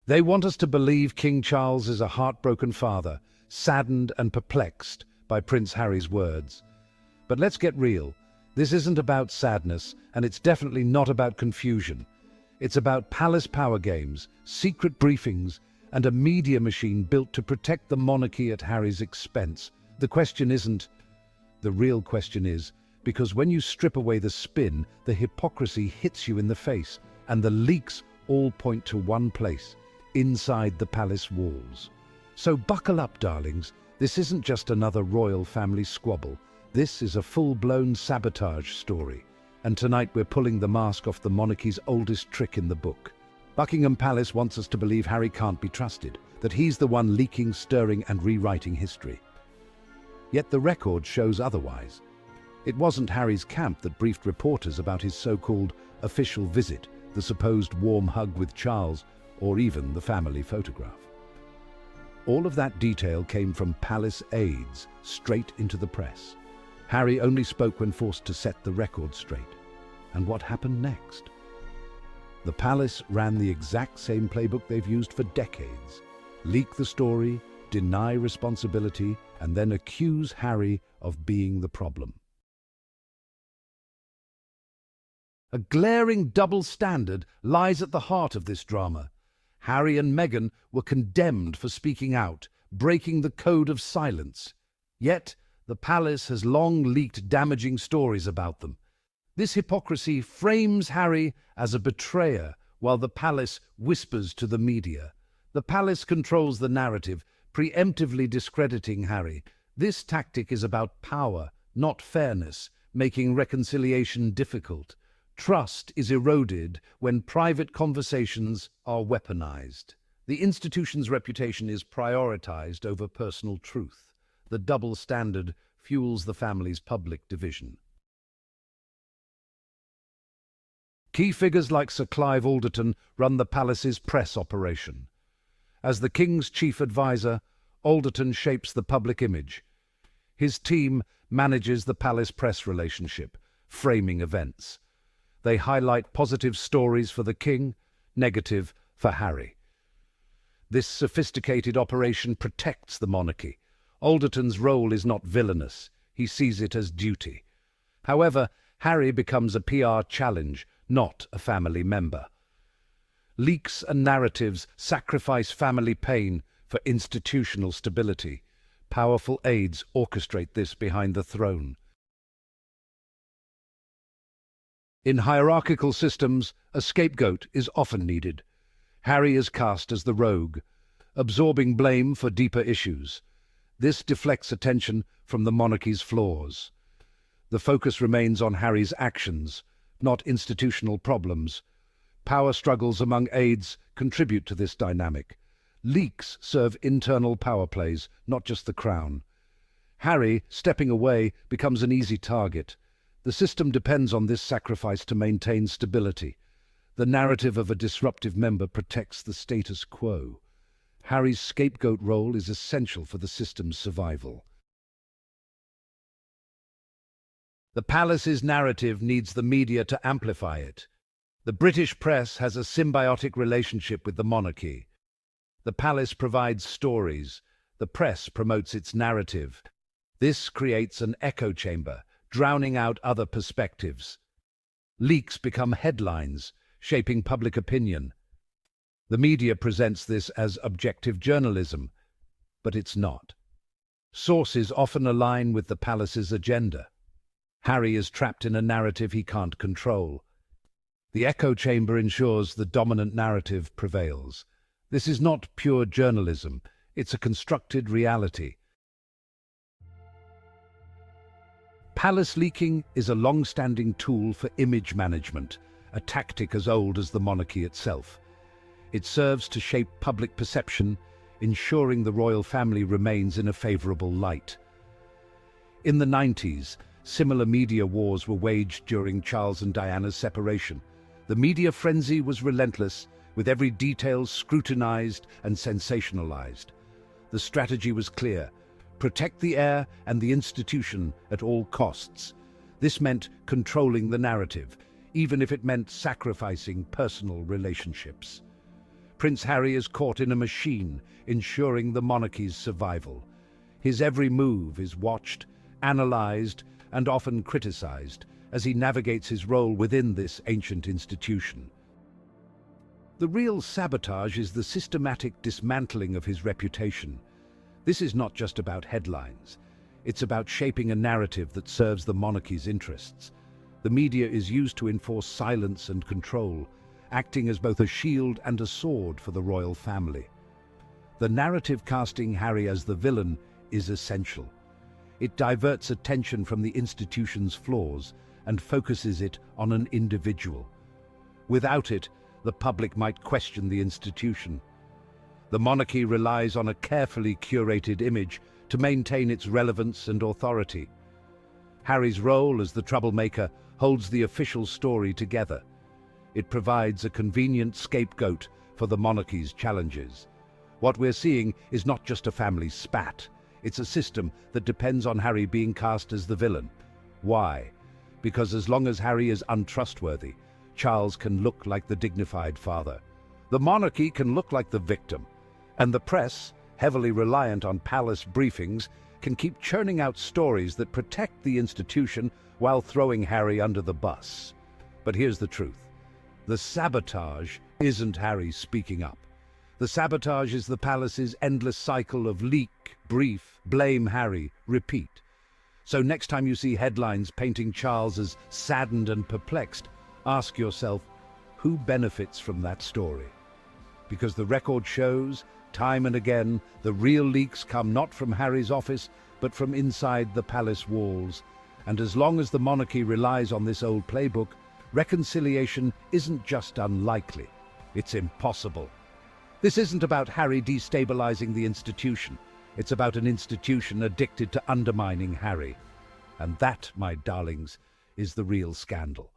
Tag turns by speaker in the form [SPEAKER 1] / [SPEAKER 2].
[SPEAKER 1] They want us to believe King Charles is a heartbroken father, saddened and perplexed by Prince Harry's words. But let's get real. This isn't about sadness, and it's definitely not about confusion. It's about palace power games, secret briefings, and a media machine built to protect the monarchy at Harry's expense. The question isn't. The real question is, because when you strip away the spin, the hypocrisy hits you in the face, and the leaks all point to one place, inside the palace walls. So buckle up, darlings. This isn't just another royal family squabble. This is a full-blown sabotage story. And tonight we're pulling the mask off the monarchy's oldest trick in the book. Buckingham Palace wants us to believe Harry can't be trusted, that he's the one leaking, stirring, and rewriting history. Yet the record shows otherwise. It wasn't Harry's camp that briefed reporters about his so-called official visit, the supposed warm hug with Charles, or even the family photograph. All of that detail came from palace aides, straight into the press. Harry only spoke when forced to set the record straight. And what happened next? The palace ran the exact same playbook they've used for decades. Leak the story, deny responsibility, and then accuse Harry of being the problem. A glaring double standard lies at the heart of this drama. Harry and Meghan were condemned for speaking out, breaking the code of silence. Yet, the palace has long leaked damaging stories about them. This hypocrisy frames Harry as a betrayer, while the palace whispers to the media. The palace controls the narrative, preemptively discrediting Harry. This tactic is about power, not fairness, making reconciliation difficult. Trust is eroded when private conversations are weaponized. The institution's reputation is prioritized over personal truth. The double standard fuels the family's public division. Key figures like Sir Clive Alderton run the palace's press operation. As the King's chief advisor, Alderton shapes the public image. His team manages the palace press relationship, framing events. They highlight positive stories for the King, negative for Harry. This sophisticated operation protects the monarchy. Alderton's role is not villainous. He sees it as duty. However, Harry becomes a PR challenge, not a family member. Leaks and narratives sacrifice family pain for institutional stability. Powerful aides orchestrate this behind the throne. In hierarchical systems, a scapegoat is often needed. Harry is cast as the rogue, absorbing blame for deeper issues. This deflects attention from the monarchy's flaws. The focus remains on Harry's actions, not institutional problems. Power struggles among aides contribute to this dynamic. Leaks serve internal power plays, not just the crown. Harry, stepping away, becomes an easy target. The system depends on this sacrifice to maintain stability. The narrative of a disruptive member protects the status quo. Harry's scapegoat role is essential for the system's survival. The palace's narrative needs the media to amplify it. The British press has a symbiotic relationship with the monarchy. The palace provides stories. The press promotes its narrative. This creates an echo chamber, drowning out other perspectives. Leaks become headlines, shaping public opinion. The media presents this as objective journalism, but it's not. Sources often align with the palace's agenda. Harry is trapped in a narrative he can't control. The echo chamber ensures the dominant narrative prevails. This is not pure journalism, it's a constructed reality. Palace leaking is a long-standing tool for image management, a tactic as old as the monarchy itself. It serves to shape public perception, ensuring the royal family remains in a favorable light. In the 90s, similar media wars were waged during Charles and Diana's separation. The media frenzy was relentless, with every detail scrutinized and sensationalized. The strategy was clear: protect the heir and the institution at all costs. This meant controlling the narrative, even if it meant sacrificing personal relationships. Prince Harry is caught in a machine, ensuring the monarchy's survival. His every move is watched, analysed, and often criticised as he navigates his role within this ancient institution. The real sabotage is the systematic dismantling of his reputation. This is not just about headlines. It's about shaping a narrative that serves the monarchy's interests. The media is used to enforce silence and control, acting as both a shield and a sword for the royal family. The narrative casting Harry as the villain is essential. It diverts attention from the institution's flaws and focuses it on an individual. Without it, the public might question the institution. The monarchy relies on a carefully curated image to maintain its relevance and authority. Harry's role as the troublemaker holds the official story together. It provides a convenient scapegoat for the monarchy's challenges. What we're seeing is not just a family spat. It's a system that depends on Harry being cast as the villain. Why? Because as long as Harry is untrustworthy, Charles can look like the dignified father. The monarchy can look like the victim. And the press, heavily reliant on palace briefings, can keep churning out stories that protect the institution while throwing Harry under the bus. But here's the truth. The sabotage isn't Harry speaking up. The sabotage is the palace's endless cycle of leak, brief, blame Harry, repeat. So next time you see headlines painting Charles as saddened and perplexed, ask yourself, who benefits from that story? Because the record shows, time and again, the real leaks come not from Harry's office, but from inside the palace walls. And as long as the monarchy relies on this old playbook, reconciliation isn't just unlikely, it's impossible. This isn't about Harry destabilizing the institution. It's about an institution addicted to undermining Harry. And that, my darlings, is the real scandal.